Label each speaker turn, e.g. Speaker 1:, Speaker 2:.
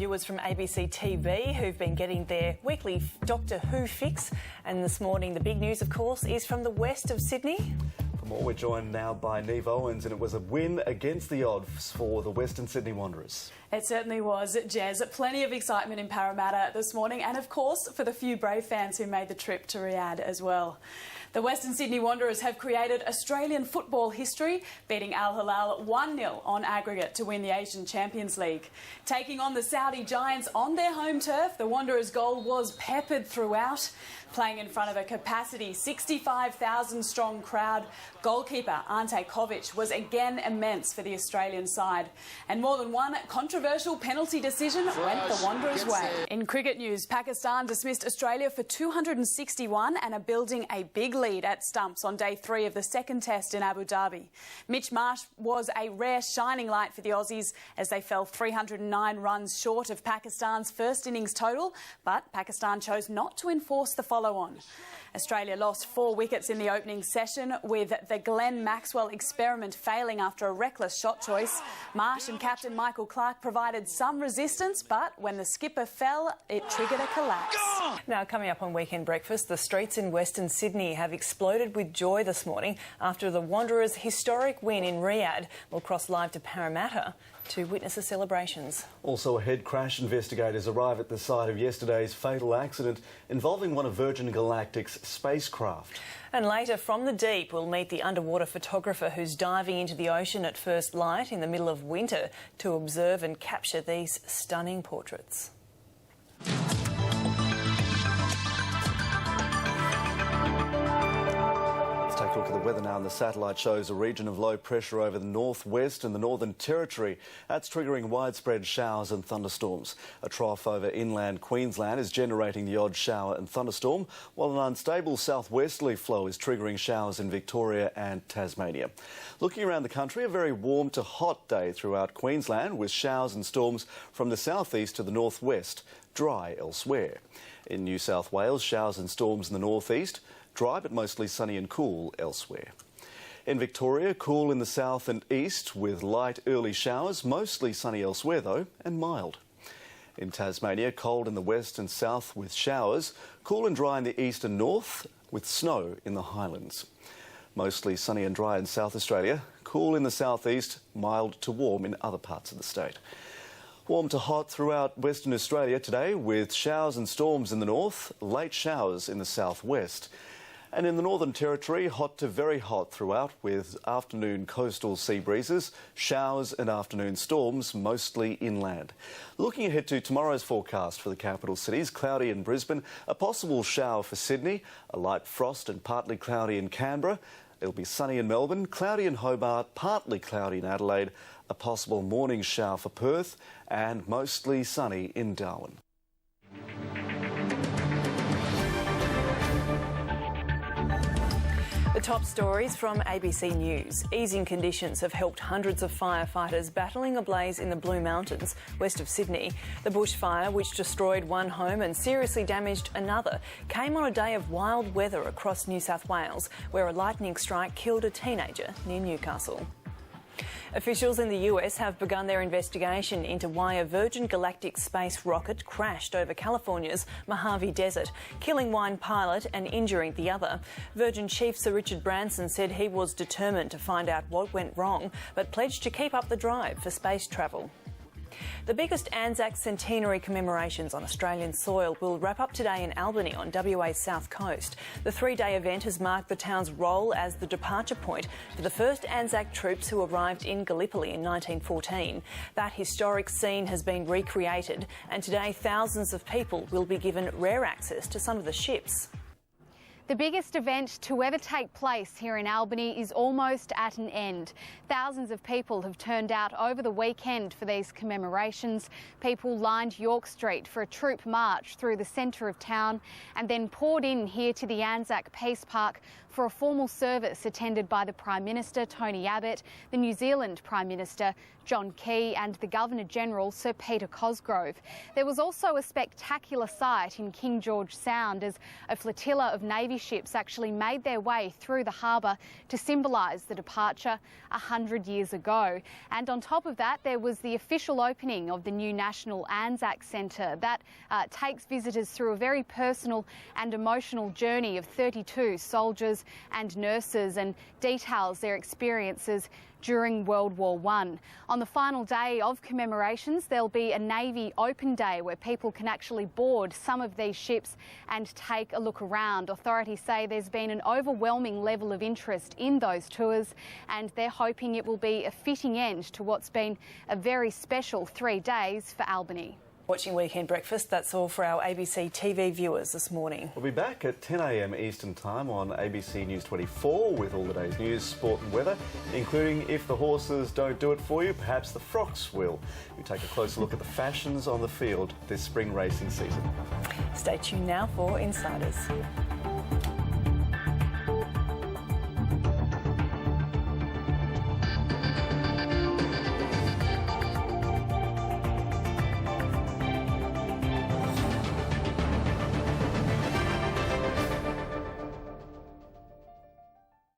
Speaker 1: viewers from ABC TV who've been getting their weekly Doctor Who fix. And this morning, the big news, of course, is from the west of Sydney.
Speaker 2: For more, we're joined now by Neve Owens, and it was a win against the odds for the Western Sydney Wanderers.
Speaker 3: It certainly was, Jez. Plenty of excitement in Parramatta this morning, and of course for the few brave fans who made the trip to Riyadh as well. The Western Sydney Wanderers have created Australian football history, beating Al Hilal 1-0 on aggregate to win the Asian Champions League. Taking on the Saudi Giants on their home turf, the Wanderers' goal was peppered throughout. Playing in front of a capacity 65,000-strong crowd, goalkeeper Ante Kovic was again immense for the Australian side. And more than one controversial penalty decision went the Wanderers' way. In cricket news, Pakistan dismissed Australia for 261 and are building a big lead at stumps on day 3 of the second test in Abu Dhabi. Mitch Marsh was a rare shining light for the Aussies as they fell 309 runs short of Pakistan's first innings total, but Pakistan chose not to enforce the follow-on. Australia lost 4 wickets in the opening session, with the Glenn Maxwell experiment failing after a reckless shot choice. Marsh and captain Michael Clarke provided some resistance, but when the skipper fell, it triggered a collapse.
Speaker 1: Now, coming up on Weekend Breakfast, the streets in Western Sydney have exploded with joy this morning after the Wanderers' historic win in Riyadh. We'll cross live to Parramatta to witness the celebrations.
Speaker 2: Also ahead, crash investigators arrive at the site of yesterday's fatal accident involving one of Virgin Galactic's spacecraft.
Speaker 1: And later, from the deep, we'll meet the underwater photographer who's diving into the ocean at first light in the middle of winter to observe and capture these stunning portraits.
Speaker 2: Take a look at the weather now, and the satellite shows a region of low pressure over the northwest and the Northern Territory. That's triggering widespread showers and thunderstorms. A trough over inland Queensland is generating the odd shower and thunderstorm, while an unstable southwesterly flow is triggering showers in Victoria and Tasmania. Looking around the country, a very warm to hot day throughout Queensland, with showers and storms from the southeast to the northwest, dry elsewhere. In New South Wales, showers and storms in the northeast, dry but mostly sunny and cool elsewhere. In Victoria, cool in the south and east with light early showers, mostly sunny elsewhere though, and mild. In Tasmania, cold in the west and south with showers, cool and dry in the east and north with snow in the highlands. Mostly sunny and dry in South Australia, cool in the southeast, mild to warm in other parts of the state. Warm to hot throughout Western Australia today, with showers and storms in the north, late showers in the southwest. And in the Northern Territory, hot to very hot throughout, with afternoon coastal sea breezes, showers and afternoon storms, mostly inland. Looking ahead to tomorrow's forecast for the capital cities, cloudy in Brisbane, a possible shower for Sydney, a light frost and partly cloudy in Canberra. It'll be sunny in Melbourne, cloudy in Hobart, partly cloudy in Adelaide, a possible morning shower for Perth, and mostly sunny in Darwin.
Speaker 1: The top stories from ABC News. Easing conditions have helped hundreds of firefighters battling a blaze in the Blue Mountains, west of Sydney. The bushfire, which destroyed one home and seriously damaged another, came on a day of wild weather across New South Wales, where a lightning strike killed a teenager near Newcastle. Officials in the US have begun their investigation into why a Virgin Galactic space rocket crashed over California's Mojave Desert, killing one pilot and injuring the other. Virgin Chief Sir Richard Branson said he was determined to find out what went wrong, but pledged to keep up the drive for space travel. The biggest Anzac centenary commemorations on Australian soil will wrap up today in Albany on WA's south coast. The 3-day event has marked the town's role as the departure point for the first Anzac troops who arrived in Gallipoli in 1914. That historic scene has been recreated, and today thousands of people will be given rare access to some of the ships.
Speaker 4: The biggest event to ever take place here in Albany is almost at an end. Thousands of people have turned out over the weekend for these commemorations. People lined York Street for a troop march through the centre of town and then poured in here to the Anzac Peace Park for a formal service attended by the Prime Minister, Tony Abbott, the New Zealand Prime Minister, John Key, and the Governor-General, Sir Peter Cosgrove. There was also a spectacular sight in King George Sound as a flotilla of Navy ships actually made their way through the harbour to symbolise the departure 100 years ago. And on top of that, there was the official opening of the new National Anzac Centre that takes visitors through a very personal and emotional journey of 32 soldiers and nurses and details their experiences during World War I. On the final day of commemorations, there'll be a Navy open day where people can actually board some of these ships and take a look around. Authorities say there's been an overwhelming level of interest in those tours, and they're hoping it will be a fitting end to what's been a very special 3 days for Albany.
Speaker 1: Watching Weekend Breakfast, that's all for our ABC TV viewers this morning.
Speaker 2: We'll be back at 10 a.m. Eastern Time on ABC News 24 with all the day's news, sport and weather, including if the horses don't do it for you, perhaps the frocks will. We take a closer look at the fashions on the field this spring racing season.
Speaker 1: Stay tuned now for Insiders.